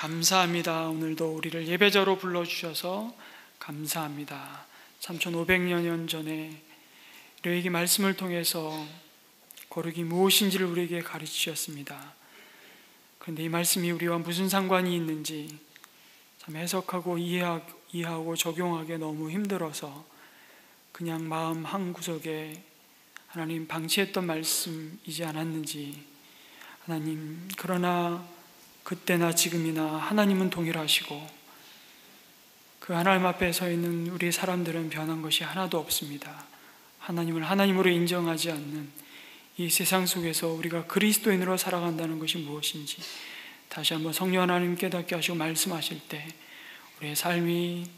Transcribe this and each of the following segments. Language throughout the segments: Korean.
감사합니다. 오늘도 우리를 예배자로 불러주셔서 감사합니다. 3500년 전에 너에게 말씀을 통해서 거룩이 무엇인지를 우리에게 가르치셨습니다. 그런데 이 말씀이 우리와 무슨 상관이 있는지 참 해석하고 이해하고 적용하기 너무 힘들어서 그냥 마음 한구석에 하나님 방치했던 말씀이지 않았는지, 하나님 그러나 그때나 지금이나 하나님은 동일하시고 그 하나님 앞에 서 있는 우리 사람들은 변한 것이 하나도 없습니다. 하나님을 하나님으로 인정하지 않는 이 세상 속에서 우리가 그리스도인으로 살아간다는 것이 무엇인지 다시 한번 성령 하나님 깨닫게 하시고 말씀하실 때 우리의 삶이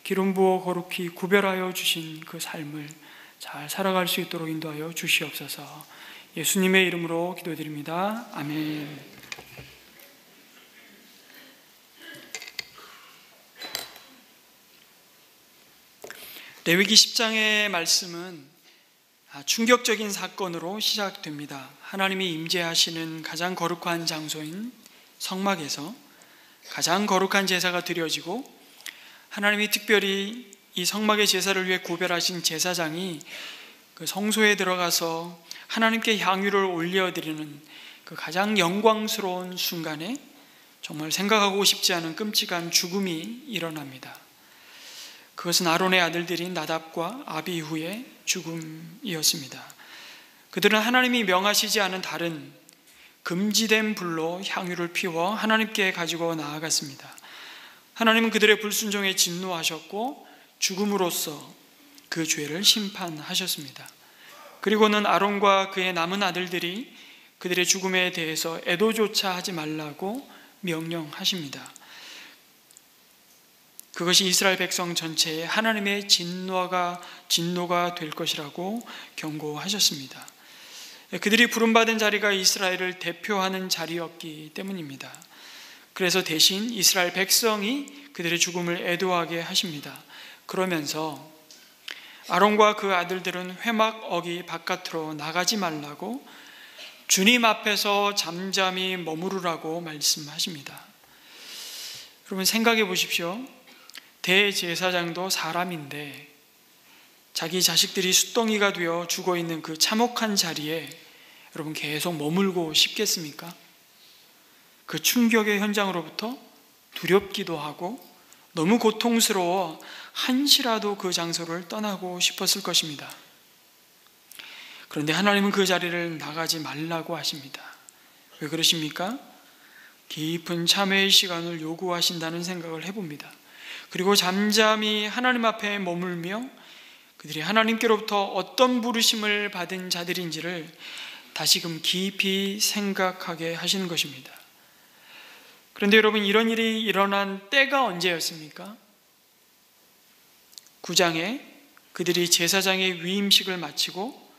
기름 부어 거룩히 구별하여 주신 그 삶을 잘 살아갈 수 있도록 인도하여 주시옵소서. 예수님의 이름으로 기도드립니다. 아멘. 레위기 10장의 말씀은 충격적인 사건으로 시작됩니다. 하나님이 임재하시는 가장 거룩한 장소인 성막에서 가장 거룩한 제사가 드려지고, 하나님이 특별히 이 성막의 제사를 위해 구별하신 제사장이 그 성소에 들어가서 하나님께 향유를 올려드리는 그 가장 영광스러운 순간에 정말 생각하고 싶지 않은 끔찍한 죽음이 일어납니다. 그것은 아론의 아들들인 나답과 아비후의 죽음이었습니다. 그들은 하나님이 명하시지 않은 다른 금지된 불로 향유를 피워 하나님께 가지고 나아갔습니다. 하나님은 그들의 불순종에 진노하셨고 죽음으로써 그 죄를 심판하셨습니다. 그리고는 아론과 그의 남은 아들들이 그들의 죽음에 대해서 애도조차 하지 말라고 명령하십니다. 그것이 이스라엘 백성 전체에 하나님의 진노가 될 것이라고 경고하셨습니다. 그들이 부름받은 자리가 이스라엘을 대표하는 자리였기 때문입니다. 그래서 대신 이스라엘 백성이 그들의 죽음을 애도하게 하십니다. 그러면서 아론과 그 아들들은 회막 어기 바깥으로 나가지 말라고 주님 앞에서 잠잠히 머무르라고 말씀하십니다. 여러분 생각해 보십시오. 대제사장도 사람인데 자기 자식들이 숫덩이가 되어 죽어있는 그 참혹한 자리에 여러분 계속 머물고 싶겠습니까? 그 충격의 현장으로부터 두렵기도 하고 너무 고통스러워 한시라도 그 장소를 떠나고 싶었을 것입니다. 그런데 하나님은 그 자리를 나가지 말라고 하십니다. 왜 그러십니까? 깊은 참회의 시간을 요구하신다는 생각을 해봅니다. 그리고 잠잠히 하나님 앞에 머물며 그들이 하나님께로부터 어떤 부르심을 받은 자들인지를 다시금 깊이 생각하게 하시는 것입니다. 그런데 여러분, 이런 일이 일어난 때가 언제였습니까? 9장에 그들이 제사장의 위임식을 마치고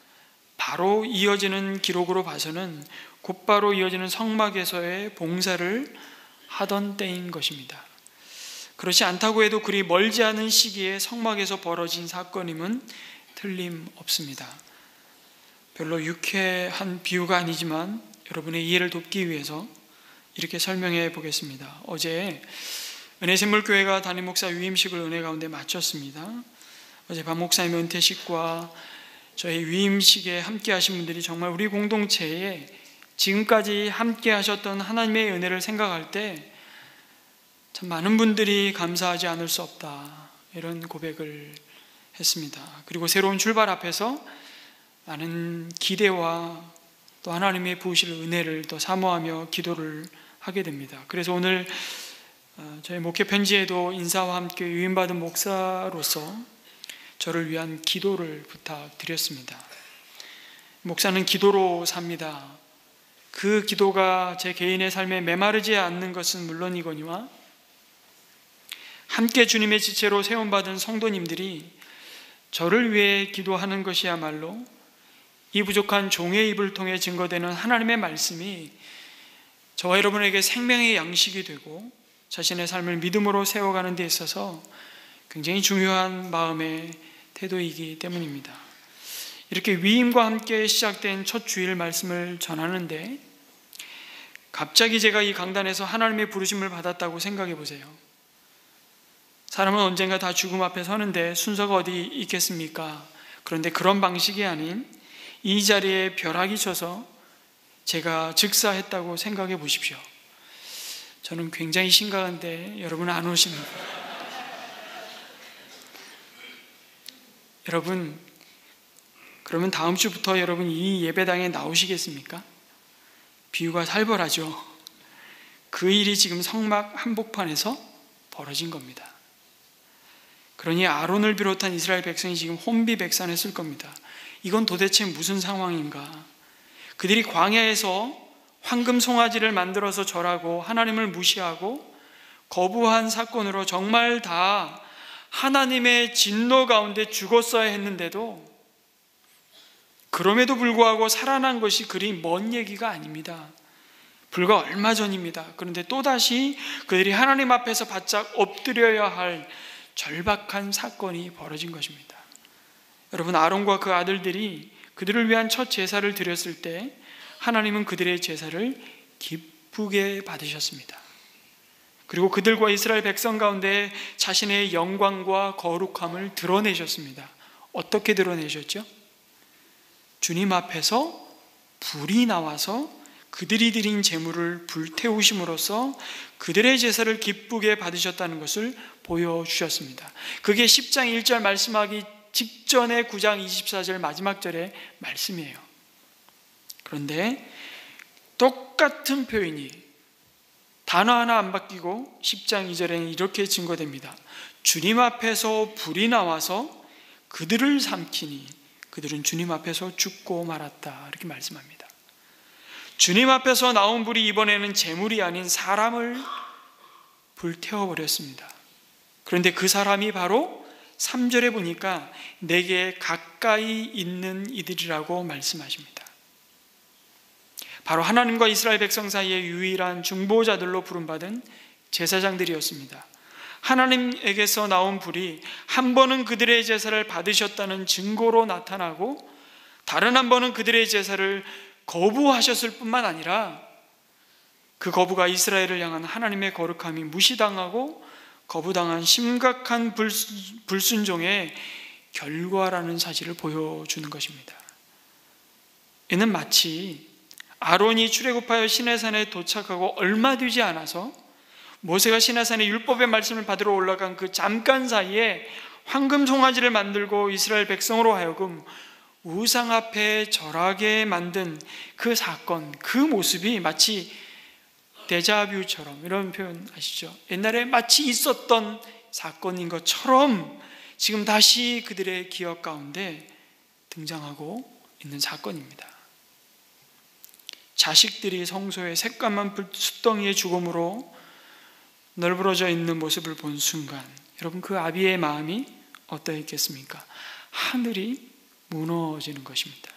바로 이어지는 기록으로 봐서는 곧바로 이어지는 성막에서의 봉사를 하던 때인 것입니다. 그렇지 않다고 해도 그리 멀지 않은 시기에 성막에서 벌어진 사건임은 틀림없습니다. 별로 유쾌한 비유가 아니지만 여러분의 이해를 돕기 위해서 이렇게 설명해 보겠습니다. 어제 은혜샘물교회가 담임 목사 위임식을 은혜 가운데 마쳤습니다. 어제 박 목사님의 은퇴식과 저희 위임식에 함께 하신 분들이 정말 우리 공동체에 지금까지 함께 하셨던 하나님의 은혜를 생각할 때 참 많은 분들이 감사하지 않을 수 없다, 이런 고백을 했습니다. 그리고 새로운 출발 앞에서 많은 기대와 또 하나님의 부으실 은혜를 더 사모하며 기도를 하게 됩니다. 그래서 오늘 저희 목회 편지에도 인사와 함께 위임받은 목사로서 저를 위한 기도를 부탁드렸습니다. 목사는 기도로 삽니다. 그 기도가 제 개인의 삶에 메마르지 않는 것은 물론이거니와 함께 주님의 지체로 세움받은 성도님들이 저를 위해 기도하는 것이야말로 이 부족한 종의 입을 통해 증거되는 하나님의 말씀이 저와 여러분에게 생명의 양식이 되고 자신의 삶을 믿음으로 세워가는 데 있어서 굉장히 중요한 마음의 태도이기 때문입니다. 이렇게 위임과 함께 시작된 첫 주일 말씀을 전하는데 갑자기 제가 이 강단에서 하나님의 부르심을 받았다고 생각해 보세요. 사람은 언젠가 다 죽음 앞에 서는데 순서가 어디 있겠습니까? 그런데 그런 방식이 아닌 이 자리에 벼락이 쳐서 제가 즉사했다고 생각해 보십시오. 저는 굉장히 심각한데 여러분은 안 오시는 거예요. 여러분, 그러면 다음 주부터 여러분 이 예배당에 나오시겠습니까? 비유가 살벌하죠. 그 일이 지금 성막 한복판에서 벌어진 겁니다. 그러니 아론을 비롯한 이스라엘 백성이 지금 혼비백산했을 겁니다. 이건 도대체 무슨 상황인가? 그들이 광야에서 황금 송아지를 만들어서 절하고 하나님을 무시하고 거부한 사건으로 정말 다 하나님의 진노 가운데 죽었어야 했는데도, 그럼에도 불구하고 살아난 것이 그리 먼 얘기가 아닙니다. 불과 얼마 전입니다. 그런데 또다시 그들이 하나님 앞에서 바짝 엎드려야 할 절박한 사건이 벌어진 것입니다. 여러분, 아론과 그 아들들이 그들을 위한 첫 제사를 드렸을 때 하나님은 그들의 제사를 기쁘게 받으셨습니다. 그리고 그들과 이스라엘 백성 가운데 자신의 영광과 거룩함을 드러내셨습니다. 어떻게 드러내셨죠? 주님 앞에서 불이 나와서 그들이 드린 제물을 불태우심으로써 그들의 제사를 기쁘게 받으셨다는 것을 보여주셨습니다. 그게 10장 1절 말씀하기 직전의 9장 24절 마지막 절의 말씀이에요. 그런데 똑같은 표현이 단어 하나 안 바뀌고 10장 2절에는 이렇게 증거됩니다. 주님 앞에서 불이 나와서 그들을 삼키니 그들은 주님 앞에서 죽고 말았다, 이렇게 말씀합니다. 주님 앞에서 나온 불이 이번에는 재물이 아닌 사람을 불태워버렸습니다. 그런데 그 사람이 바로 3절에 보니까 내게 가까이 있는 이들이라고 말씀하십니다. 바로 하나님과 이스라엘 백성 사이의 유일한 중보자들로 부름받은 제사장들이었습니다. 하나님에게서 나온 불이 한 번은 그들의 제사를 받으셨다는 증거로 나타나고, 다른 한 번은 그들의 제사를 거부하셨을 뿐만 아니라 그 거부가 이스라엘을 향한 하나님의 거룩함이 무시당하고 거부당한 심각한 불순종의 결과라는 사실을 보여주는 것입니다. 이는 마치 아론이 출애굽하여 시내산에 도착하고 얼마 되지 않아서 모세가 시내산에 율법의 말씀을 받으러 올라간 그 잠깐 사이에 황금 송아지를 만들고 이스라엘 백성으로 하여금 우상 앞에 절하게 만든 그 사건, 그 모습이 마치 데자뷰처럼, 이런 표현 아시죠? 옛날에 마치 있었던 사건인 것처럼 지금 다시 그들의 기억 가운데 등장하고 있는 사건입니다. 자식들이 성소의 새까만 숯덩이의 죽음으로 널브러져 있는 모습을 본 순간, 여러분, 그 아비의 마음이 어떠했겠습니까? 하늘이 무너지는 것입니다.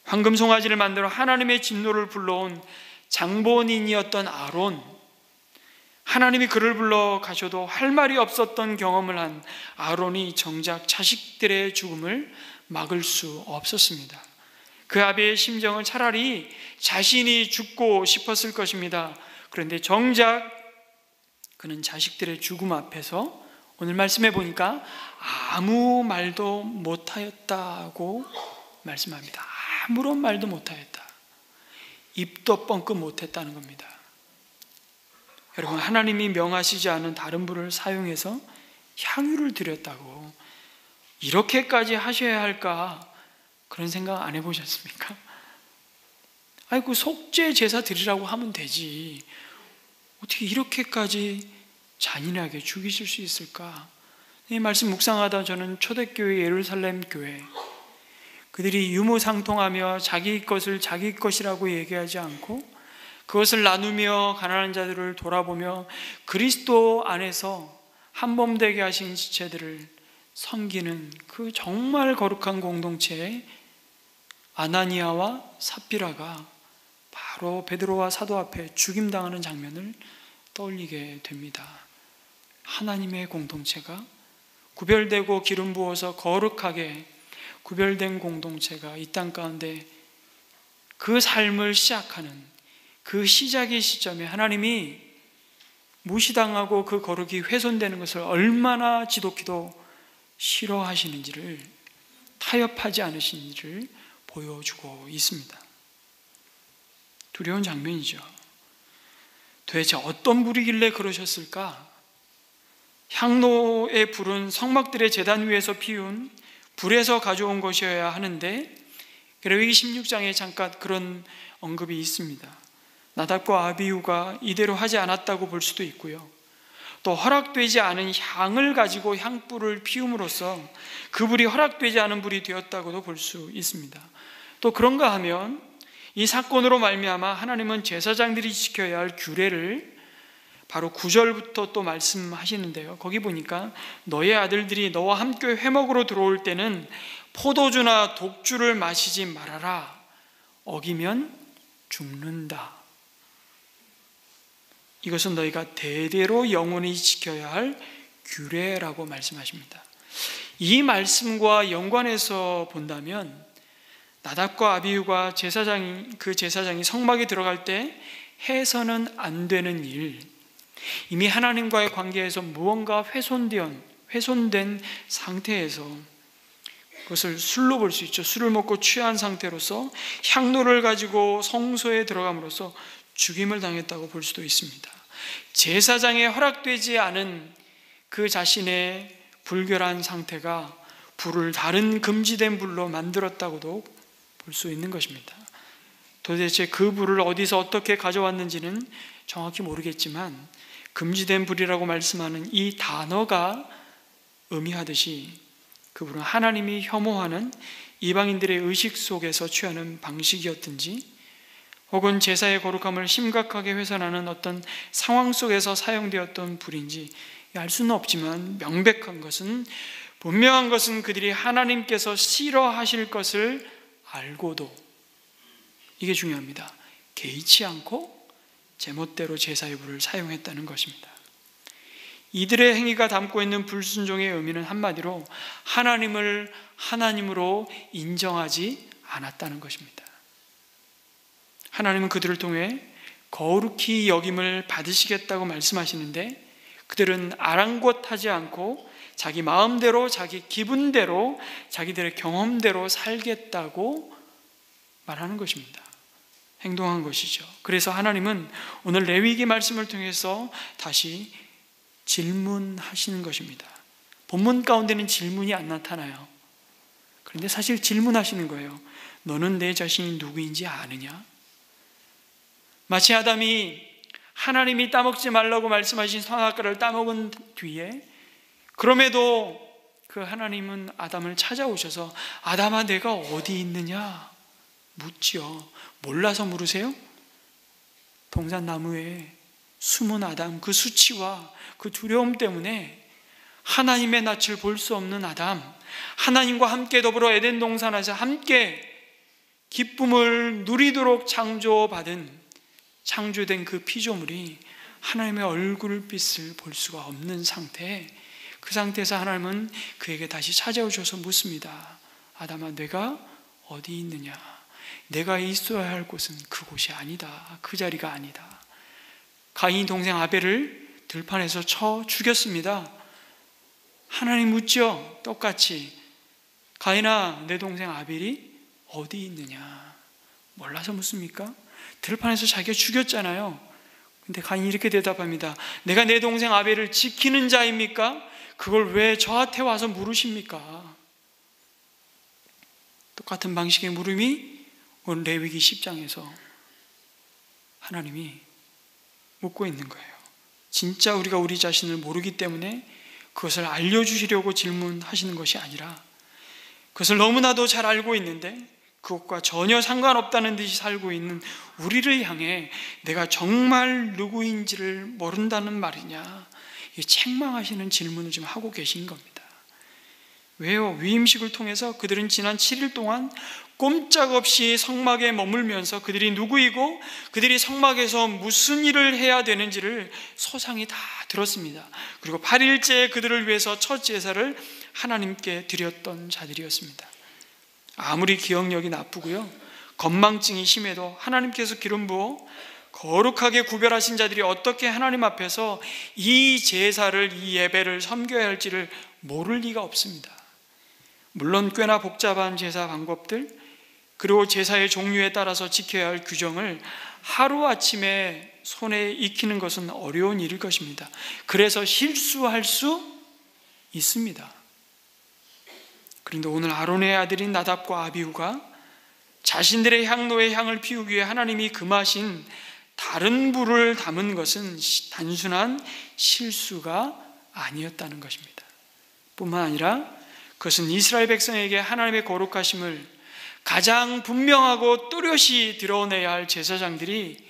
황금 송아지를 만들어 하나님의 진노를 불러온 장본인이었던 아론, 하나님이 그를 불러 가셔도 할 말이 없었던 경험을 한 아론이 정작 자식들의 죽음을 막을 수 없었습니다. 그 아비의 심정은 차라리 자신이 죽고 싶었을 것입니다. 그런데 정작 그는 자식들의 죽음 앞에서 오늘 말씀해 보니까 아무 말도 못하였다고 말씀합니다. 아무런 말도 못하였다. 입도 뻥끗 못했다는 겁니다. 여러분, 하나님이 명하시지 않은 다른 분을 사용해서 향유를 드렸다고 이렇게까지 하셔야 할까, 그런 생각 안 해보셨습니까? 아이고, 속죄 제사 드리라고 하면 되지, 어떻게 이렇게까지 잔인하게 죽이실 수 있을까? 이 말씀 묵상하다 저는 초대교회 예루살렘 교회, 그들이 유무상통하며 자기 것을 자기 것이라고 얘기하지 않고 그것을 나누며 가난한 자들을 돌아보며 그리스도 안에서 한몸되게 하신 지체들을 섬기는 그 정말 거룩한 공동체에 아나니아와 삽비라가 바로 베드로와 사도 앞에 죽임당하는 장면을 떠올리게 됩니다. 하나님의 공동체가 구별되고 기름 부어서 거룩하게 구별된 공동체가 이 땅 가운데 그 삶을 시작하는, 그 시작의 시점에 하나님이 무시당하고 그 거룩이 훼손되는 것을 얼마나 지독히도 싫어하시는지를, 타협하지 않으시는지를 보여주고 있습니다. 두려운 장면이죠. 도대체 어떤 불이길래 그러셨을까? 향로의 불은 성막들의 제단 위에서 피운 불에서 가져온 것이어야 하는데, 레위기 16장에 잠깐 그런 언급이 있습니다. 나답과 아비후가 이대로 하지 않았다고 볼 수도 있고요, 또 허락되지 않은 향을 가지고 향불을 피움으로써 그 불이 허락되지 않은 불이 되었다고도 볼 수 있습니다. 또 그런가 하면 이 사건으로 말미암아 하나님은 제사장들이 지켜야 할 규례를 바로 9절부터 또 말씀하시는데요, 거기 보니까 너의 아들들이 너와 함께 회먹으로 들어올 때는 포도주나 독주를 마시지 말아라. 어기면 죽는다. 이것은 너희가 대대로 영원히 지켜야 할 규례라고 말씀하십니다. 이 말씀과 연관해서 본다면 나답과 아비후가 그 제사장이 성막에 들어갈 때 해서는 안 되는 일, 이미 하나님과의 관계에서 무언가 훼손된 상태에서, 그것을 술로 볼 수 있죠. 술을 먹고 취한 상태로서 향로를 가지고 성소에 들어감으로써 죽임을 당했다고 볼 수도 있습니다. 제사장에 허락되지 않은 그 자신의 불결한 상태가 불을 다른 금지된 불로 만들었다고도 볼 수 있는 것입니다. 도대체 그 불을 어디서 어떻게 가져왔는지는 정확히 모르겠지만 금지된 불이라고 말씀하는 이 단어가 의미하듯이 그 불은 하나님이 혐오하는 이방인들의 의식 속에서 취하는 방식이었든지, 혹은 제사의 거룩함을 심각하게 훼손하는 어떤 상황 속에서 사용되었던 불인지 알 수는 없지만, 분명한 것은 그들이 하나님께서 싫어하실 것을 알고도, 이게 중요합니다, 개의치 않고 제멋대로 제사의 불을 사용했다는 것입니다. 이들의 행위가 담고 있는 불순종의 의미는 한마디로 하나님을 하나님으로 인정하지 않았다는 것입니다. 하나님은 그들을 통해 거룩히 여김을 받으시겠다고 말씀하시는데, 그들은 아랑곳하지 않고 자기 마음대로, 자기 기분대로, 자기들의 경험대로 살겠다고 말하는 것입니다. 행동한 것이죠. 그래서 하나님은 오늘 레위기 말씀을 통해서 다시 질문하시는 것입니다. 본문 가운데는 질문이 안 나타나요. 그런데 사실 질문하시는 거예요. 너는 내 자신이 누구인지 아느냐? 마치 아담이 하나님이 따먹지 말라고 말씀하신 선악과를 따먹은 뒤에, 그럼에도 그 하나님은 아담을 찾아오셔서 아담아 내가 어디 있느냐 묻지요. 몰라서 물으세요? 동산나무에 숨은 아담, 그 수치와 그 두려움 때문에 하나님의 낯을 볼 수 없는 아담, 하나님과 함께 더불어 에덴 동산에서 함께 기쁨을 누리도록 창조된 그 피조물이 하나님의 얼굴빛을 볼 수가 없는 상태, 그 상태에서 하나님은 그에게 다시 찾아오셔서 묻습니다. 아담아 내가 어디 있느냐? 내가 있어야 할 곳은 그곳이 아니다. 그 자리가 아니다. 가인이 동생 아벨을 들판에서 쳐 죽였습니다. 하나님 묻죠. 똑같이 가인아 내 동생 아벨이 어디 있느냐? 몰라서 묻습니까? 들판에서 자기가 죽였잖아요. 근데 가인이 이렇게 대답합니다. 내가 내 동생 아벨을 지키는 자입니까? 그걸 왜 저한테 와서 물으십니까? 똑같은 방식의 물음이 오늘 레위기 10장에서 하나님이 묻고 있는 거예요. 진짜 우리가 우리 자신을 모르기 때문에 그것을 알려주시려고 질문하시는 것이 아니라, 그것을 너무나도 잘 알고 있는데 그것과 전혀 상관없다는 듯이 살고 있는 우리를 향해 내가 정말 누구인지를 모른다는 말이냐, 책망하시는 질문을 지금 하고 계신 겁니다. 왜요? 위임식을 통해서 그들은 지난 7일 동안 꼼짝없이 성막에 머물면서 그들이 누구이고 그들이 성막에서 무슨 일을 해야 되는지를 소상히 다 들었습니다. 그리고 8일째 그들을 위해서 첫 제사를 하나님께 드렸던 자들이었습니다. 아무리 기억력이 나쁘고요, 건망증이 심해도 하나님께서 기름 부어 거룩하게 구별하신 자들이 어떻게 하나님 앞에서 이 제사를, 이 예배를 섬겨야 할지를 모를 리가 없습니다. 물론 꽤나 복잡한 제사 방법들, 그리고 제사의 종류에 따라서 지켜야 할 규정을 하루아침에 손에 익히는 것은 어려운 일일 것입니다. 그래서 실수할 수 있습니다. 그런데 오늘 아론의 아들인 나답과 아비후가 자신들의 향로의 향을 피우기 위해 하나님이 금하신 다른 불을 담은 것은 단순한 실수가 아니었다는 것입니다. 뿐만 아니라 그것은 이스라엘 백성에게 하나님의 거룩하심을 가장 분명하고 또렷이 드러내야 할 제사장들이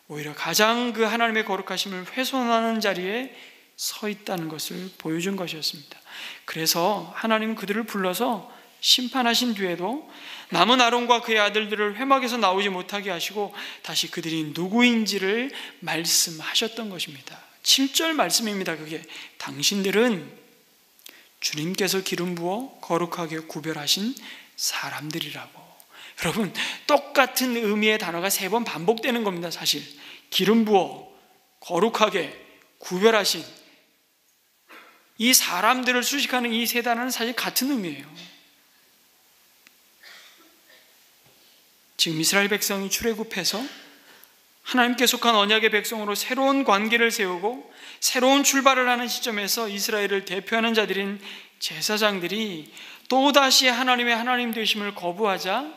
오히려 가장 그 하나님의 거룩하심을 훼손하는 자리에 서 있다는 것을 보여준 것이었습니다. 그래서 하나님은 그들을 불러서 심판하신 뒤에도 남은 아론과 그의 아들들을 회막에서 나오지 못하게 하시고 다시 그들이 누구인지를 말씀하셨던 것입니다. 7절 말씀입니다. 그게 당신들은 주님께서 기름 부어 거룩하게 구별하신 사람들이라고. 여러분, 똑같은 의미의 단어가 3번 반복되는 겁니다. 사실 기름 부어 거룩하게 구별하신, 이 사람들을 수식하는 이 3단어는 사실 같은 의미예요. 지금 이스라엘 백성이 출애굽해서 하나님께 속한 언약의 백성으로 새로운 관계를 세우고 새로운 출발을 하는 시점에서 이스라엘을 대표하는 자들인 제사장들이 또다시 하나님의 하나님 되심을 거부하자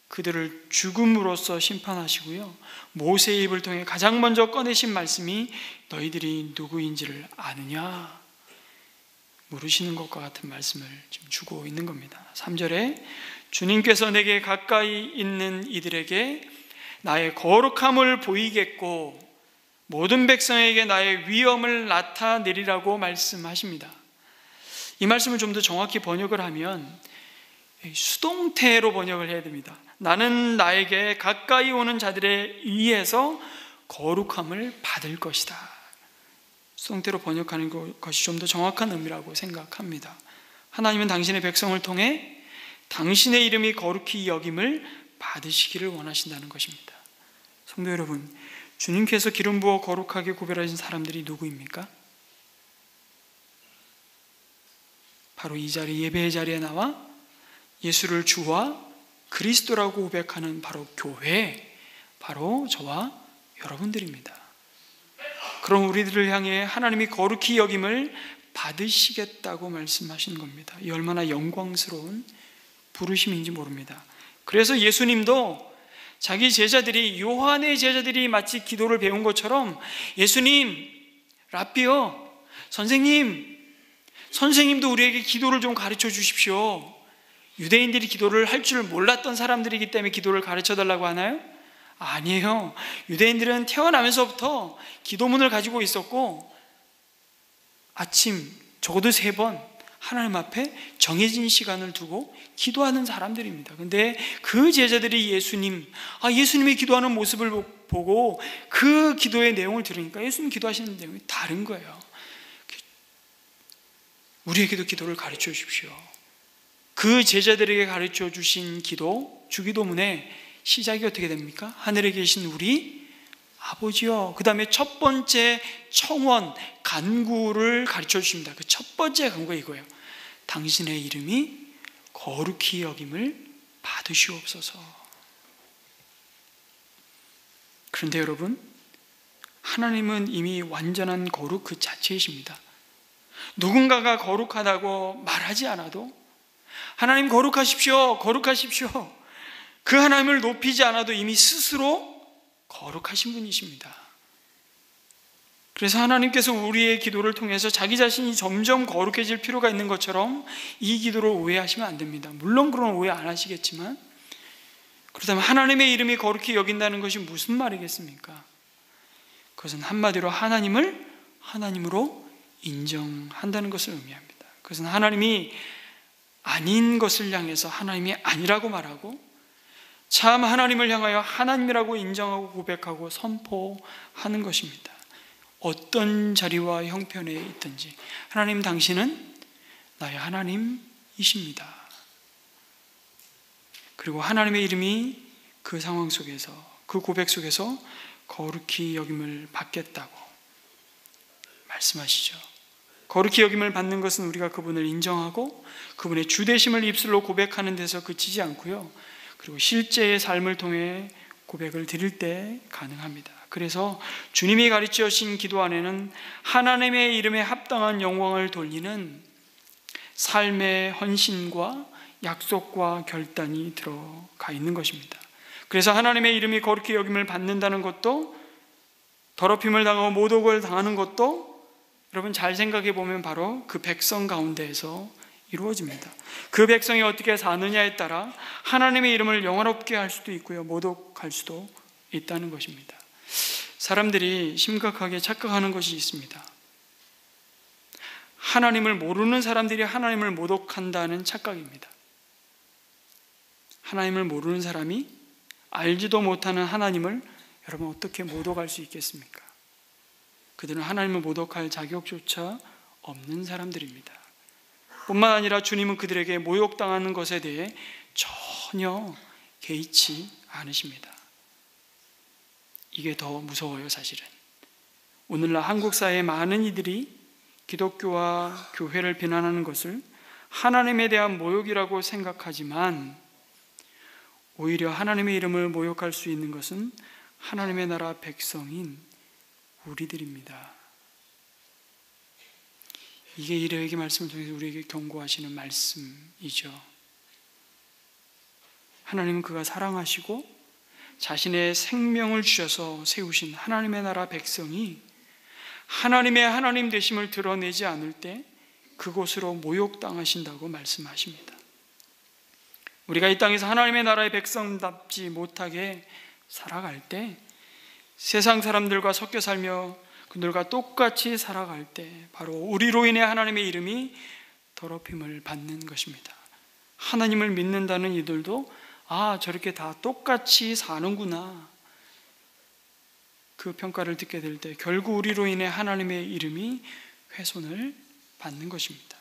그들을 죽음으로써 심판하시고요, 모세의 입을 통해 가장 먼저 꺼내신 말씀이 너희들이 누구인지를 아느냐 물으시는 것과 같은 말씀을 지금 주고 있는 겁니다. 3절에 주님께서 내게 가까이 있는 이들에게 나의 거룩함을 보이겠고 모든 백성에게 나의 위엄을 나타내리라고 말씀하십니다. 이 말씀을 좀 더 정확히 번역을 하면 수동태로 번역을 해야 됩니다. 나는 나에게 가까이 오는 자들에 의해서 거룩함을 받을 것이다. 수동태로 번역하는 것이 좀 더 정확한 의미라고 생각합니다. 하나님은 당신의 백성을 통해 당신의 이름이 거룩히 여김을 받으시기를 원하신다는 것입니다. 성도 여러분, 주님께서 기름 부어 거룩하게 구별하신 사람들이 누구입니까? 바로 이 자리, 예배의 자리에 나와 예수를 주와 그리스도라고 고백하는 바로 교회, 바로 저와 여러분들입니다. 그럼 우리들을 향해 하나님이 거룩히 여김을 받으시겠다고 말씀하신 겁니다. 이 얼마나 영광스러운 부르심인지 모릅니다. 그래서 예수님도 자기 제자들이, 요한의 제자들이 마치 기도를 배운 것처럼 예수님, 랍비요, 선생님도 우리에게 기도를 좀 가르쳐 주십시오. 유대인들이 기도를 할 줄 몰랐던 사람들이기 때문에 기도를 가르쳐 달라고 하나요? 아니에요. 유대인들은 태어나면서부터 기도문을 가지고 있었고 아침 적어도 3번 하나님 앞에 정해진 시간을 두고 기도하는 사람들입니다. 근데 그 제자들이 예수님의 기도하는 모습을 보고 그 기도의 내용을 들으니까 예수님 기도하시는 내용이 다른 거예요. 우리에게도 기도를 가르쳐 주십시오. 그 제자들에게 가르쳐 주신 기도, 주기도문의 시작이 어떻게 됩니까? 하늘에 계신 우리 아버지요. 그 다음에 첫 번째 청원, 간구를 가르쳐 주십니다. 그 첫 번째 간구가 이거예요. 당신의 이름이 거룩히 여김을 받으시옵소서. 그런데 여러분, 하나님은 이미 완전한 거룩 그 자체이십니다. 누군가가 거룩하다고 말하지 않아도 하나님 거룩하십시오, 거룩하십시오, 그 하나님을 높이지 않아도 이미 스스로 거룩하신 분이십니다. 그래서 하나님께서 우리의 기도를 통해서 자기 자신이 점점 거룩해질 필요가 있는 것처럼 이 기도를 오해하시면 안 됩니다. 물론 그런 오해 안 하시겠지만, 그렇다면 하나님의 이름이 거룩히 여긴다는 것이 무슨 말이겠습니까? 그것은 한마디로 하나님을 하나님으로 인정한다는 것을 의미합니다. 그것은 하나님이 아닌 것을 향해서 하나님이 아니라고 말하고 참 하나님을 향하여 하나님이라고 인정하고 고백하고 선포하는 것입니다. 어떤 자리와 형편에 있든지 하나님, 당신은 나의 하나님이십니다. 그리고 하나님의 이름이 그 상황 속에서 그 고백 속에서 거룩히 여김을 받겠다고 말씀하시죠. 거룩히 여김을 받는 것은 우리가 그분을 인정하고 그분의 주되심을 입술로 고백하는 데서 그치지 않고요, 그리고 실제의 삶을 통해 고백을 드릴 때 가능합니다. 그래서 주님이 가르쳐 주신 기도 안에는 하나님의 이름에 합당한 영광을 돌리는 삶의 헌신과 약속과 결단이 들어가 있는 것입니다. 그래서 하나님의 이름이 거룩히 여김을 받는다는 것도, 더럽힘을 당하고 모독을 당하는 것도 여러분 잘 생각해 보면 바로 그 백성 가운데에서 이루어집니다. 그 백성이 어떻게 사느냐에 따라 하나님의 이름을 영화롭게 할 수도 있고요, 모독할 수도 있다는 것입니다. 사람들이 심각하게 착각하는 것이 있습니다. 하나님을 모르는 사람들이 하나님을 모독한다는 착각입니다. 하나님을 모르는 사람이 알지도 못하는 하나님을 여러분 어떻게 모독할 수 있겠습니까? 그들은 하나님을 모독할 자격조차 없는 사람들입니다. 뿐만 아니라 주님은 그들에게 모욕당하는 것에 대해 전혀 개의치 않으십니다. 이게 더 무서워요, 사실은. 오늘날 한국 사회의 많은 이들이 기독교와 교회를 비난하는 것을 하나님에 대한 모욕이라고 생각하지만, 오히려 하나님의 이름을 모욕할 수 있는 것은 하나님의 나라 백성인 우리들입니다. 이게 이레에게 말씀을 통해서 우리에게 경고하시는 말씀이죠. 하나님은 그가 사랑하시고 자신의 생명을 주셔서 세우신 하나님의 나라 백성이 하나님의 하나님 되심을 드러내지 않을 때 그곳으로 모욕당하신다고 말씀하십니다. 우리가 이 땅에서 하나님의 나라의 백성답지 못하게 살아갈 때, 세상 사람들과 섞여 살며 그들과 똑같이 살아갈 때 바로 우리로 인해 하나님의 이름이 더럽힘을 받는 것입니다. 하나님을 믿는다는 이들도 저렇게 다 똑같이 사는구나, 그 평가를 듣게 될 때 결국 우리로 인해 하나님의 이름이 훼손을 받는 것입니다.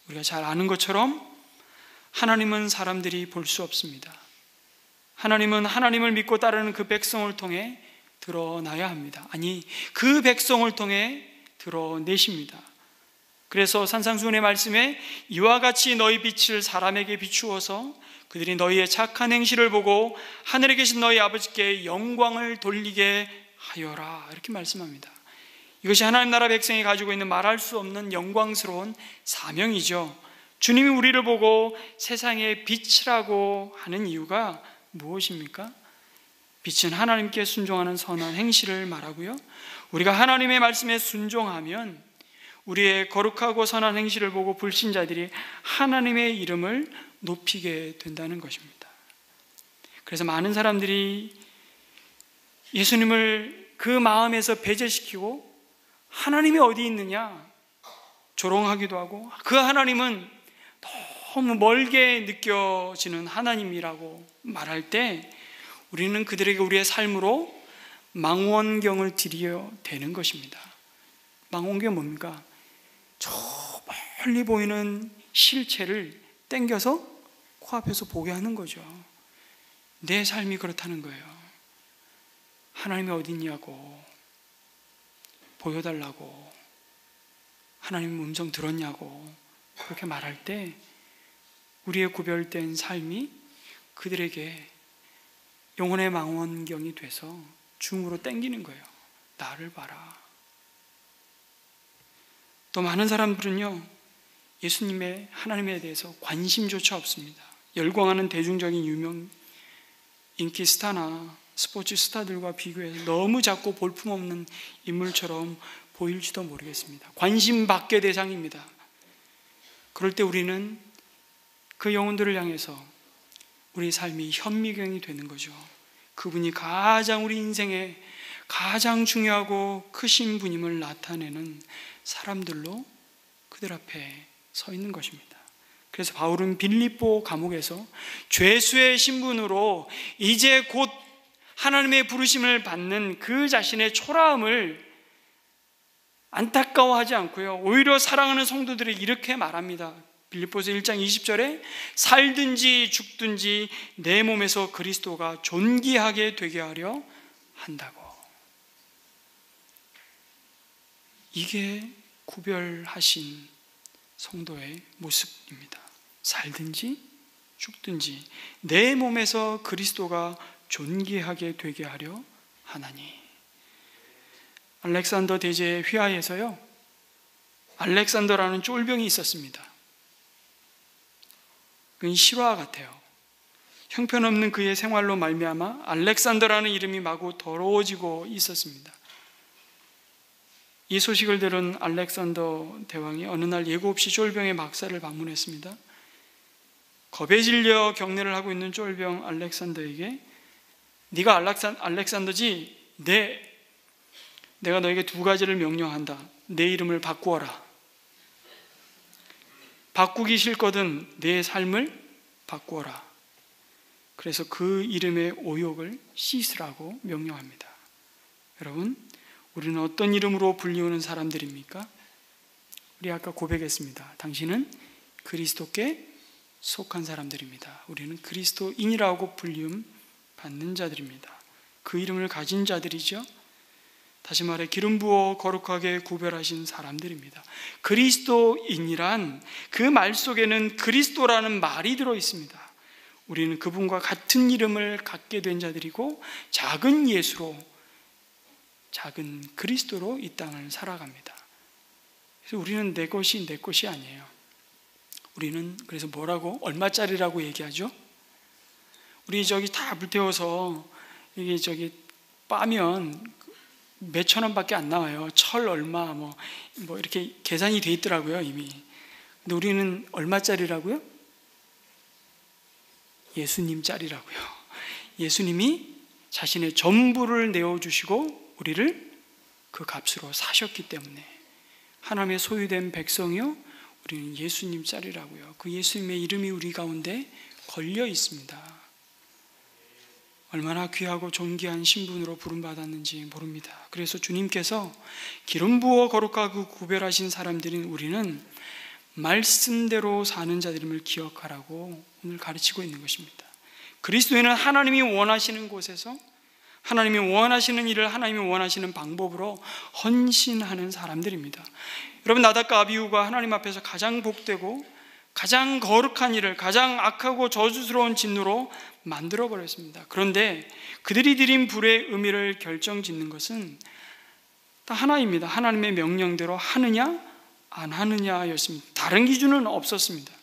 우리가 잘 아는 것처럼 하나님은 사람들이 볼 수 없습니다. 하나님은 하나님을 믿고 따르는 그 백성을 통해 드러나야 합니다. 아니, 그 백성을 통해 드러내십니다. 그래서 산상수훈의 말씀에 이와 같이 너희 빛을 사람에게 비추어서 그들이 너희의 착한 행실을 보고 하늘에 계신 너희 아버지께 영광을 돌리게 하여라, 이렇게 말씀합니다. 이것이 하나님 나라 백성이 가지고 있는 말할 수 없는 영광스러운 사명이죠. 주님이 우리를 보고 세상의 빛이라고 하는 이유가 무엇입니까? 빛은 하나님께 순종하는 선한 행실을 말하고요, 우리가 하나님의 말씀에 순종하면 우리의 거룩하고 선한 행실을 보고 불신자들이 하나님의 이름을 높이게 된다는 것입니다. 그래서 많은 사람들이 예수님을 그 마음에서 배제시키고 하나님이 어디 있느냐 조롱하기도 하고, 그 하나님은 너무 멀게 느껴지는 하나님이라고 말할 때 우리는 그들에게 우리의 삶으로 망원경을 드려야 되는 것입니다. 망원경이 뭡니까? 저 멀리 보이는 실체를 당겨서 코앞에서 보게 하는 거죠. 내 삶이 그렇다는 거예요. 하나님이 어디 있냐고 보여달라고, 하나님 음성 들었냐고 그렇게 말할 때 우리의 구별된 삶이 그들에게 영혼의 망원경이 돼서 중으로 당기는 거예요. 나를 봐라. 또 많은 사람들은요, 예수님의 하나님에 대해서 관심조차 없습니다. 열광하는 대중적인 유명 인기 스타나 스포츠 스타들과 비교해서 너무 작고 볼품없는 인물처럼 보일지도 모르겠습니다. 관심 받게 대상입니다. 그럴 때 우리는 그 영혼들을 향해서 우리 삶이 현미경이 되는 거죠. 그분이 가장 우리 인생에 가장 중요하고 크신 분임을 나타내는 사람들로 그들 앞에 서 있는 것입니다. 그래서 바울은 빌립보 감옥에서 죄수의 신분으로 이제 곧 하나님의 부르심을 받는 그 자신의 초라함을 안타까워하지 않고요, 오히려 사랑하는 성도들이 이렇게 말합니다. 빌립보서 1장 20절에 살든지 죽든지 내 몸에서 그리스도가 존귀하게 되게 하려 한다고. 이게 구별하신 성도의 모습입니다. 살든지 죽든지 내 몸에서 그리스도가 존귀하게 되게 하려 하나니. 알렉산더 대제의 휘하에서요, 알렉산더라는 쫄병이 있었습니다. 그건 실화 같아요. 형편없는 그의 생활로 말미암아 알렉산더라는 이름이 마구 더러워지고 있었습니다. 이 소식을 들은 알렉산더 대왕이 어느 날 예고 없이 쫄병의 막사를 방문했습니다. 겁에 질려 경례를 하고 있는 쫄병 알렉산더에게 네가 알렉산더지? 내가 너에게 두 가지를 명령한다. 내 이름을 바꾸어라. 바꾸기 싫거든 내 삶을 바꾸어라. 그래서 그 이름의 오욕을 씻으라고 명령합니다. 여러분, 우리는 어떤 이름으로 불리우는 사람들입니까? 우리 아까 고백했습니다. 당신은 그리스도께 속한 사람들입니다. 우리는 그리스도인이라고 불리움 받는 자들입니다. 그 이름을 가진 자들이죠. 다시 말해 기름 부어 거룩하게 구별하신 사람들입니다. 그리스도인이란 그 말 속에는 그리스도라는 말이 들어 있습니다. 우리는 그분과 같은 이름을 갖게 된 자들이고 작은 예수로, 작은 그리스도로 이 땅을 살아갑니다. 그래서 우리는 내 것이 아니에요. 우리는 그래서 뭐라고? 얼마짜리라고 얘기하죠? 우리 저기 다 불태워서 이게 저기 빠면 몇천 원밖에 안 나와요. 철 얼마 뭐 이렇게 계산이 돼 있더라고요, 이미. 근데 우리는 얼마짜리라고요? 예수님짜리라고요. 예수님이 자신의 전부를 내어주시고 우리를 그 값으로 사셨기 때문에 하나님의 소유된 백성이요, 우리는 예수님짜리라고요. 그 예수님의 이름이 우리 가운데 걸려 있습니다. 얼마나 귀하고 존귀한 신분으로 부름받았는지 모릅니다. 그래서 주님께서 기름 부어 거룩하고 구별하신 사람들인 우리는 말씀대로 사는 자들임을 기억하라고 오늘 가르치고 있는 것입니다. 그리스도인은 하나님이 원하시는 곳에서 하나님이 원하시는 일을 하나님이 원하시는 방법으로 헌신하는 사람들입니다. 여러분, 나답과 아비후가 하나님 앞에서 가장 복되고 가장 거룩한 일을 가장 악하고 저주스러운 진노로 만들어버렸습니다. 그런데 그들이 드린 불의 의미를 결정짓는 것은 딱 하나입니다. 하나님의 명령대로 하느냐 안 하느냐였습니다. 다른 기준은 없었습니다.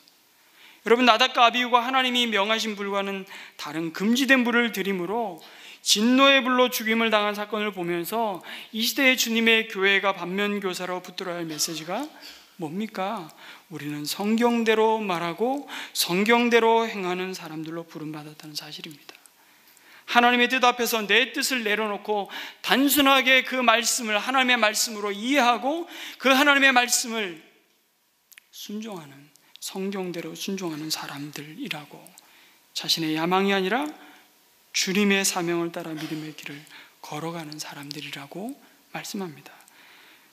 여러분, 나답과 아비후가 하나님이 명하신 불과는 다른 금지된 불을 드림으로 진노의 불로 죽임을 당한 사건을 보면서 이 시대의 주님의 교회가 반면교사로 붙들어야 할 메시지가 뭡니까? 우리는 성경대로 말하고 성경대로 행하는 사람들로 부름받았다는 사실입니다. 하나님의 뜻 앞에서 내 뜻을 내려놓고 단순하게 그 말씀을 하나님의 말씀으로 이해하고 그 하나님의 말씀을 순종하는, 성경대로 순종하는 사람들이라고, 자신의 야망이 아니라 주님의 사명을 따라 믿음의 길을 걸어가는 사람들이라고 말씀합니다.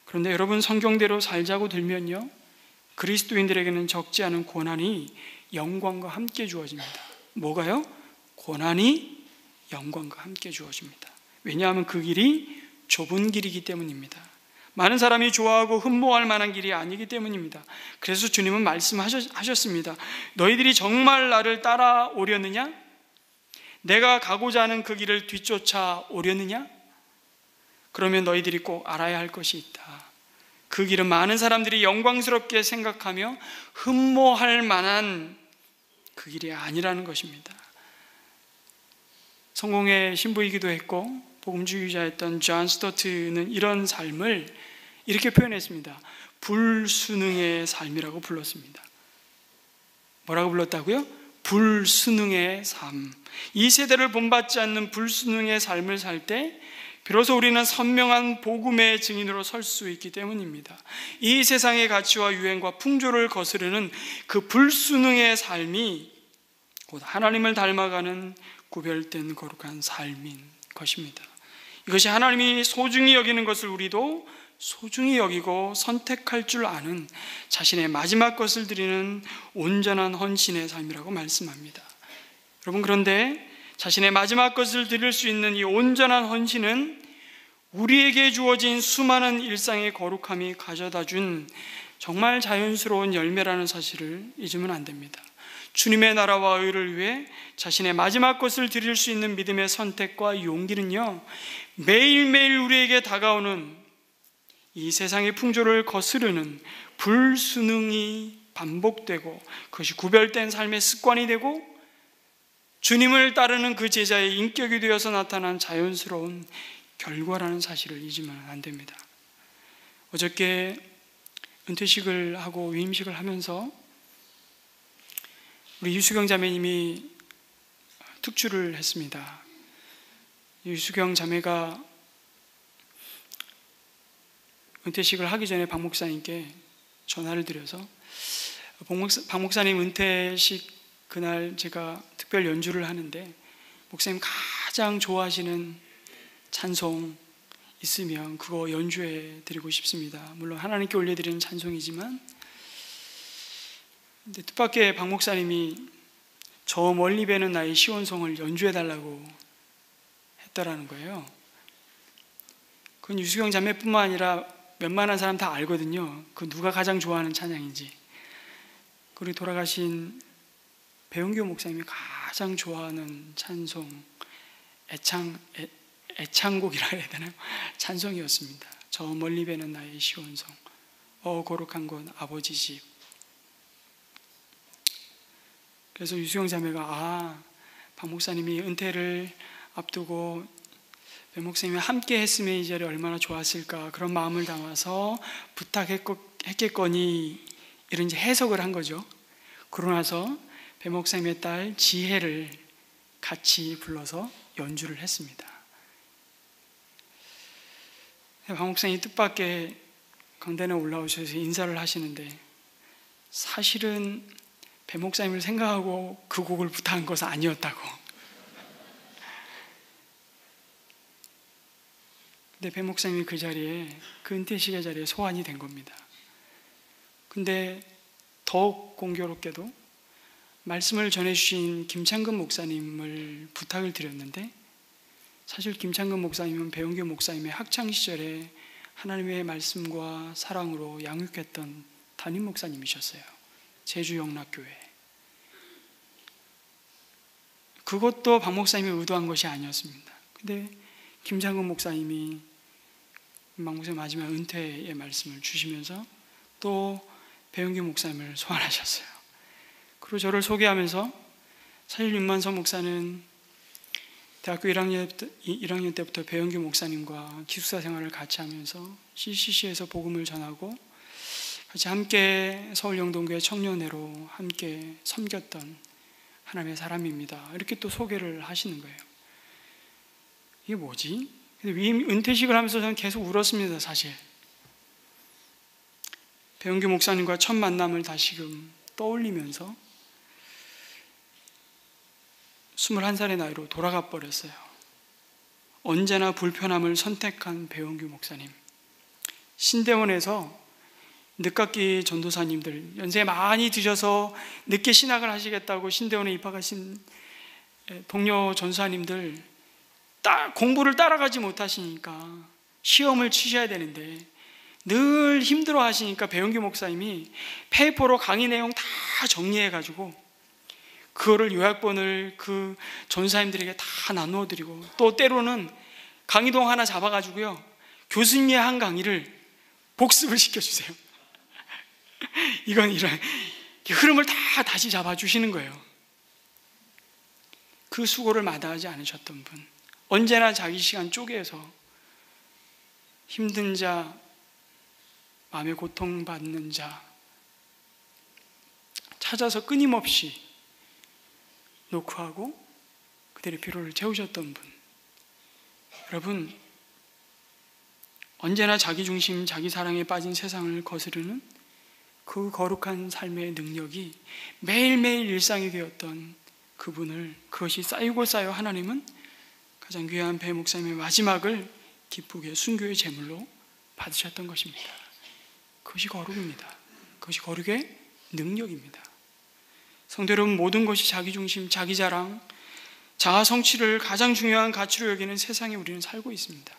그런데 여러분, 성경대로 살자고 들면요, 그리스도인들에게는 적지 않은 고난이 영광과 함께 주어집니다. 뭐가요? 고난이 영광과 함께 주어집니다. 왜냐하면 그 길이 좁은 길이기 때문입니다. 많은 사람이 좋아하고 흠모할 만한 길이 아니기 때문입니다. 그래서 주님은 말씀하셨습니다. 너희들이 정말 나를 따라오려느냐? 내가 가고자 하는 그 길을 뒤쫓아 오려느냐? 그러면 너희들이 꼭 알아야 할 것이 있다. 그 길은 많은 사람들이 영광스럽게 생각하며 흠모할 만한 그 길이 아니라는 것입니다. 성공의 신부이기도 했고 복음주의자였던 존 스토트는 이런 삶을 이렇게 표현했습니다. 불순응의 삶이라고 불렀습니다. 뭐라고 불렀다고요? 불순응의 삶. 이 세대를 본받지 않는 불순응의 삶을 살 때 비로소 우리는 선명한 복음의 증인으로 설 수 있기 때문입니다. 이 세상의 가치와 유행과 풍조를 거스르는 그 불순응의 삶이 곧 하나님을 닮아가는 구별된 거룩한 삶인 것입니다. 이것이 하나님이 소중히 여기는 것을 우리도 소중히 여기고 선택할 줄 아는 자신의 마지막 것을 드리는 온전한 헌신의 삶이라고 말씀합니다. 여러분, 그런데 자신의 마지막 것을 드릴 수 있는 이 온전한 헌신은 우리에게 주어진 수많은 일상의 거룩함이 가져다 준 정말 자연스러운 열매라는 사실을 잊으면 안 됩니다. 주님의 나라와 의를 위해 자신의 마지막 것을 드릴 수 있는 믿음의 선택과 용기는요, 매일매일 우리에게 다가오는 이 세상의 풍조를 거스르는 불순응이 반복되고 그것이 구별된 삶의 습관이 되고 주님을 따르는 그 제자의 인격이 되어서 나타난 자연스러운 결과라는 사실을 잊으면 안 됩니다. 어저께 은퇴식을 하고 위임식을 하면서 우리 유수경 자매님이 특주를 했습니다. 유수경 자매가 은퇴식을 하기 전에 박 목사님께 전화를 드려서 박 목사님 은퇴식 그날 제가 특별 연주를 하는데 목사님 가장 좋아하시는 찬송 있으면 그거 연주해 드리고 싶습니다. 물론 하나님께 올려드리는 찬송이지만, 근데 뜻밖의 박 목사님이 저 멀리 배는 나의 시온송을 연주해 달라고 했더라는 거예요. 그건 유수경 자매뿐만 아니라 웬만한 사람 다 알거든요. 그 누가 가장 좋아하는 찬양인지. 그리고 돌아가신 배용규 목사님이 가장 좋아하는 찬송, 애창곡이라 해야 되나요? 찬송이었습니다. 저 멀리 배는 나의 시온성, 거룩한 곳 아버지 집. 그래서 유수영 자매가 박 목사님이 은퇴를 앞두고 배 목사님이 함께 했으면 이 자리에 얼마나 좋았을까, 그런 마음을 담아서 부탁했겠거니, 이런 이제 해석을 한 거죠. 그러고 나서 배 목사님의 딸 지혜를 같이 불러서 연주를 했습니다. 박 목사님이 뜻밖의 강단에 올라오셔서 인사를 하시는데, 사실은 배 목사님을 생각하고 그 곡을 부탁한 것은 아니었다고. 근데 배 목사님이 그 자리에, 그 은퇴식의 자리에 소환이 된 겁니다. 근데 더욱 공교롭게도 말씀을 전해주신 김창근 목사님을 부탁을 드렸는데, 사실 김창근 목사님은 배용규 목사님의 학창시절에 하나님의 말씀과 사랑으로 양육했던 담임 목사님이셨어요. 제주 영락교회. 그것도 박 목사님이 의도한 것이 아니었습니다. 근데 김창근 목사님이 박 목사님 마지막 은퇴의 말씀을 주시면서 또 배용규 목사님을 소환하셨어요. 그리고 저를 소개하면서, 사실 윤만서 목사는 대학교 1학년 때부터 배용규 목사님과 기숙사 생활을 같이 하면서 CCC에서 복음을 전하고 같이 함께 서울영동교회 청년회로 함께 섬겼던 하나님의 사람입니다. 이렇게 또 소개를 하시는 거예요. 이게 뭐지? 근데 은퇴식을 하면서 저는 계속 울었습니다, 사실. 배용규 목사님과 첫 만남을 다시금 떠올리면서 21살의 나이로 돌아가 버렸어요. 언제나 불편함을 선택한 배용규 목사님. 신대원에서 늦깎이 전도사님들, 연세 많이 드셔서 늦게 신학을 하시겠다고 신대원에 입학하신 동료 전도사님들, 공부를 따라가지 못하시니까 시험을 치셔야 되는데 늘 힘들어 하시니까 배용규 목사님이 페이퍼로 강의 내용 다 정리해가지고 그거를 요약본을 그 전사님들에게 다 나누어 드리고, 또 때로는 강의동 하나 잡아가지고요, 교수님의 한 강의를 복습을 시켜주세요. 이런 흐름을 다 다시 잡아주시는 거예요. 그 수고를 마다하지 않으셨던 분, 언제나 자기 시간 쪼개서 힘든 자, 마음에 고통받는 자 찾아서 끊임없이 노크하고 그들의 피로를 채우셨던 분. 여러분, 언제나 자기중심, 자기 사랑에 빠진 세상을 거스르는 그 거룩한 삶의 능력이 매일매일 일상이 되었던 그분을, 그것이 쌓이고 쌓여 하나님은 가장 귀한 배 목사님의 마지막을 기쁘게 순교의 제물로 받으셨던 것입니다. 그것이 거룩입니다. 그것이 거룩의 능력입니다. 성도 여러분, 모든 것이 자기중심, 자기자랑, 자아 성취를 가장 중요한 가치로 여기는 세상에 우리는 살고 있습니다.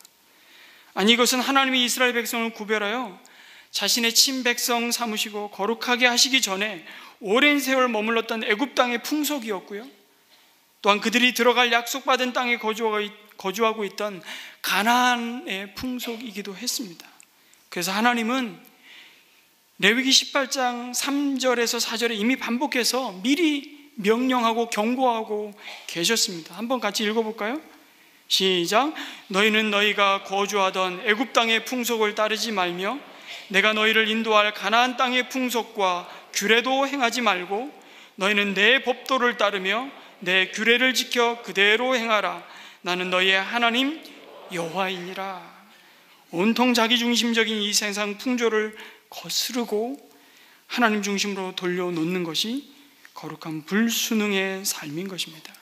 아니, 이것은 하나님이 이스라엘 백성을 구별하여 자신의 친백성 삼으시고 거룩하게 하시기 전에 오랜 세월 머물렀던 애굽 땅의 풍속이었고요, 또한 그들이 들어갈 약속받은 땅에 거주하고 있던 가나안의 풍속이기도 했습니다. 그래서 하나님은 레위기 18장 3절에서 4절에 이미 반복해서 미리 명령하고 경고하고 계셨습니다. 한번 같이 읽어볼까요? 시작. 너희는 너희가 거주하던 애굽 땅의 풍속을 따르지 말며 내가 너희를 인도할 가나안 땅의 풍속과 규례도 행하지 말고 너희는 내 법도를 따르며 내 규례를 지켜 그대로 행하라. 나는 너희의 하나님 여호와이니라. 온통 자기중심적인 이 세상 풍조를 거스르고 하나님 중심으로 돌려놓는 것이 거룩한 불순응의 삶인 것입니다.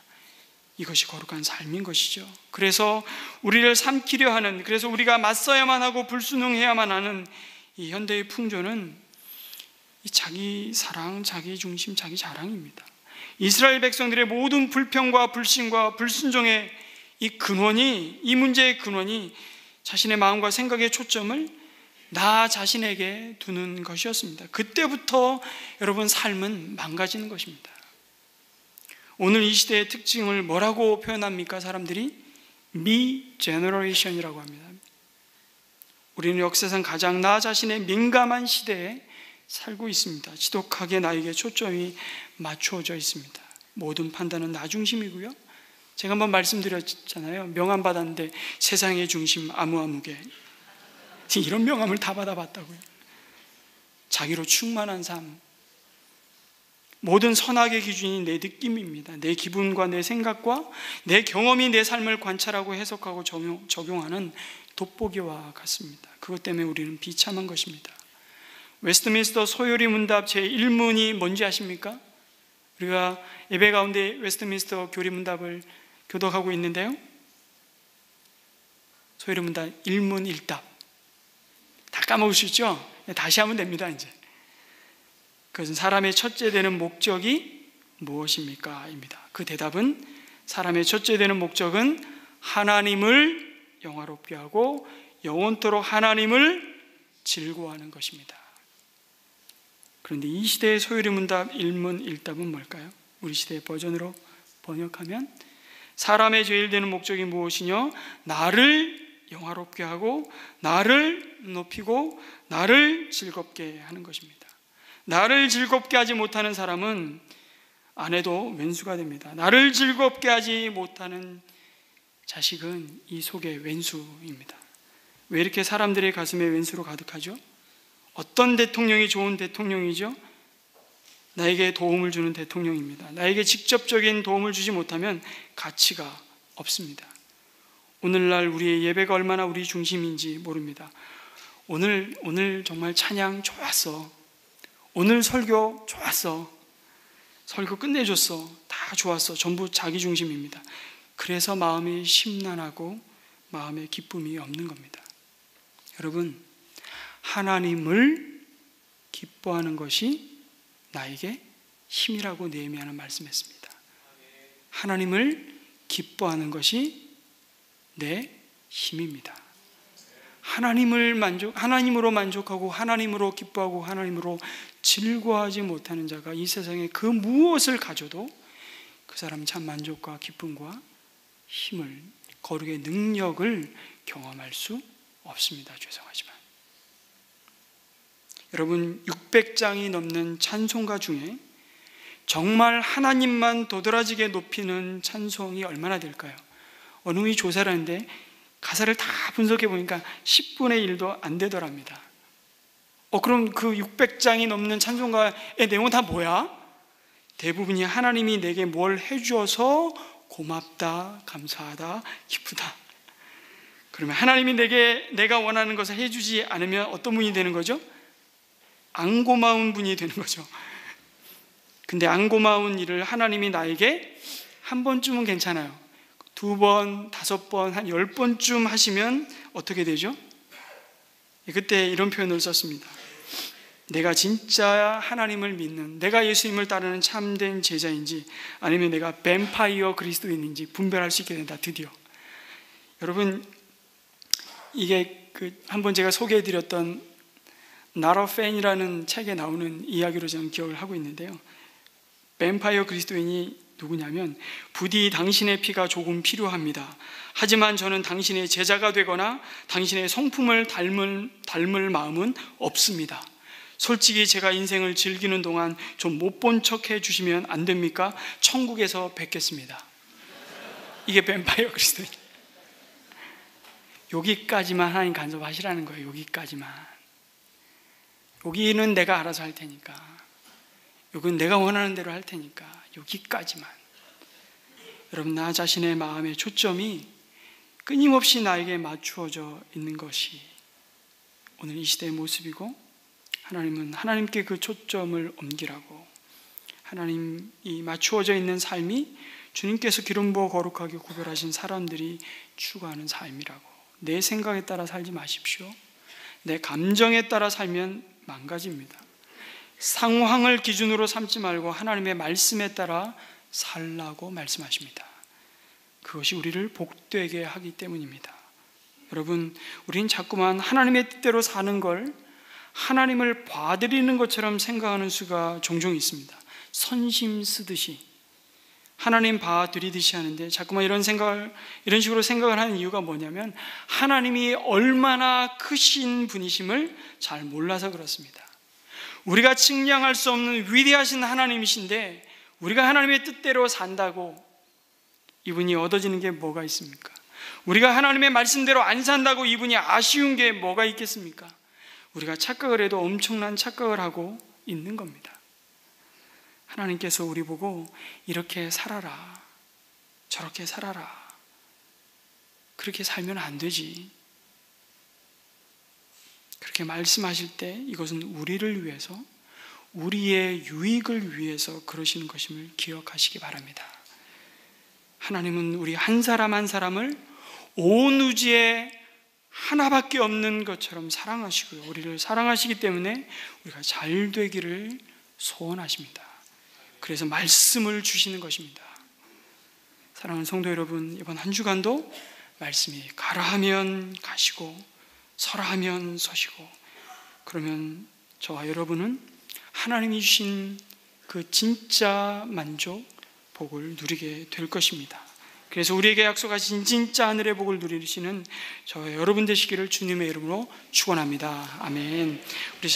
이것이 거룩한 삶인 것이죠. 그래서 우리를 삼키려 하는, 그래서 우리가 맞서야만 하고 불순응해야만 하는 이 현대의 풍조는 이 자기 사랑, 자기 중심, 자기 자랑입니다. 이스라엘 백성들의 모든 불평과 불신과 불순종의 이 근원이, 이 문제의 근원이 자신의 마음과 생각의 초점을 나 자신에게 두는 것이었습니다. 그때부터 여러분 삶은 망가지는 것입니다. 오늘 이 시대의 특징을 뭐라고 표현합니까? 사람들이 Me Generation이라고 합니다. 우리는 역사상 가장 나 자신의 민감한 시대에 살고 있습니다. 지독하게 나에게 초점이 맞추어져 있습니다. 모든 판단은 나 중심이고요, 제가 한번 말씀드렸잖아요. 명함 받았는데 세상의 중심 아무개, 이런 명함을 다 받아봤다고요. 자기로 충만한 삶, 모든 선악의 기준이 내 느낌입니다. 내 기분과 내 생각과 내 경험이 내 삶을 관찰하고 해석하고 적용하는 돋보기와 같습니다. 그것 때문에 우리는 비참한 것입니다. 웨스트민스터 소요리 문답 제1문이 뭔지 아십니까? 우리가 예배 가운데 웨스트민스터 교리 문답을 교독하고 있는데요, 소요리 문답 1문 1답 다 까먹으시죠? 다시 하면 됩니다. 이제 그것은 사람의 첫째 되는 목적이 무엇입니까? 입니다. 그 대답은 사람의 첫째 되는 목적은 하나님을 영화롭게 하고 영원토록 하나님을 즐거워하는 것입니다. 그런데 이 시대의 소요리 문답 1문 1답은 뭘까요? 우리 시대의 버전으로 번역하면 사람의 제일 되는 목적이 무엇이냐? 나를 영화롭게 하고 나를 높이고 나를 즐겁게 하는 것입니다. 나를 즐겁게 하지 못하는 사람은 안 해도 왼수가 됩니다. 나를 즐겁게 하지 못하는 자식은 이 속의 왼수입니다. 왜 이렇게 사람들의 가슴에 왼수로 가득하죠? 어떤 대통령이 좋은 대통령이죠? 나에게 도움을 주는 대통령입니다. 나에게 직접적인 도움을 주지 못하면 가치가 없습니다. 오늘날 우리의 예배가 얼마나 우리 중심인지 모릅니다. 오늘 정말 찬양 좋았어. 오늘 설교 좋았어. 설교 끝내줬어. 다 좋았어. 전부 자기 중심입니다. 그래서 마음이 심란하고 마음에 기쁨이 없는 겁니다. 여러분, 하나님을 기뻐하는 것이 나에게 힘이라고 느헤미야는 말씀했습니다. 하나님을 기뻐하는 것이 내 힘입니다. 하나님으로 만족하고 하나님으로 기뻐하고 하나님으로 즐거워하지 못하는 자가 이 세상에 그 무엇을 가져도 그 사람은 참 만족과 기쁨과 힘을, 거룩의 능력을 경험할 수 없습니다. 죄송하지만 여러분, 600장이 넘는 찬송가 중에 정말 하나님만 도드라지게 높이는 찬송이 얼마나 될까요? 어느 분이 조사를 하는데 가사를 다 분석해 보니까 10분의 1도 안 되더랍니다. 그럼 그 600장이 넘는 찬송가의 내용은 다 뭐야? 대부분이 하나님이 내게 뭘 해주어서 고맙다, 감사하다, 기쁘다. 그러면 하나님이 내가 원하는 것을 해주지 않으면 어떤 분이 되는 거죠? 안 고마운 분이 되는 거죠. 근데 안 고마운 일을 하나님이 나에게 한 번쯤은 괜찮아요. 2번, 5번, 한 10번쯤 하시면 어떻게 되죠? 그때 이런 표현을 썼습니다. 내가 진짜 하나님을 믿는, 내가 예수님을 따르는 참된 제자인지 아니면 내가 뱀파이어 그리스도인인지 분별할 수 있게 된다. 드디어. 여러분, 이게 한번 제가 소개해드렸던 Not a Fan이라는 책에 나오는 이야기로 저는 기억을 하고 있는데요. 뱀파이어 그리스도인이 누구냐면, 부디 당신의 피가 조금 필요합니다. 하지만 저는 당신의 제자가 되거나 당신의 성품을 닮을 마음은 없습니다. 솔직히 제가 인생을 즐기는 동안 좀 못 본 척 해주시면 안 됩니까? 천국에서 뵙겠습니다. 이게 뱀파이어 그리스도인. 여기까지만 하나님 간섭하시라는 거예요. 여기까지만. 여기는 내가 알아서 할 테니까, 여기는 내가 원하는 대로 할 테니까 여기까지만. 여러분, 나 자신의 마음의 초점이 끊임없이 나에게 맞추어져 있는 것이 오늘 이 시대의 모습이고, 하나님은 하나님께 그 초점을 옮기라고, 하나님이 맞추어져 있는 삶이 주님께서 기름 부어 거룩하게 구별하신 사람들이 추구하는 삶이라고. 내 생각에 따라 살지 마십시오. 내 감정에 따라 살면 망가집니다. 상황을 기준으로 삼지 말고 하나님의 말씀에 따라 살라고 말씀하십니다. 그것이 우리를 복되게 하기 때문입니다. 여러분, 우리는 자꾸만 하나님의 뜻대로 사는 걸 하나님을 봐드리는 것처럼 생각하는 수가 종종 있습니다. 선심 쓰듯이, 하나님 봐드리듯이 하는데, 자꾸만 이런 식으로 생각을 하는 이유가 뭐냐면, 하나님이 얼마나 크신 분이심을 잘 몰라서 그렇습니다. 우리가 측량할 수 없는 위대하신 하나님이신데, 우리가 하나님의 뜻대로 산다고 이분이 얻어지는 게 뭐가 있습니까? 우리가 하나님의 말씀대로 안 산다고 이분이 아쉬운 게 뭐가 있겠습니까? 우리가 착각을 해도 엄청난 착각을 하고 있는 겁니다. 하나님께서 우리 보고 이렇게 살아라, 저렇게 살아라, 그렇게 살면 안 되지, 그렇게 말씀하실 때 이것은 우리를 위해서, 우리의 유익을 위해서 그러시는 것임을 기억하시기 바랍니다. 하나님은 우리 한 사람 한 사람을 온 우주에 하나밖에 없는 것처럼 사랑하시고요, 우리를 사랑하시기 때문에 우리가 잘 되기를 소원하십니다. 그래서 말씀을 주시는 것입니다. 사랑하는 성도 여러분, 이번 한 주간도 말씀이 가라 하면 가시고 서라 하면 서시고, 그러면 저와 여러분은 하나님이 주신 그 진짜 만족, 복을 누리게 될 것입니다. 그래서 우리에게 약속하신 진짜 하늘의 복을 누리시는 저와 여러분 되시기를 주님의 이름으로 축원합니다. 아멘. 우리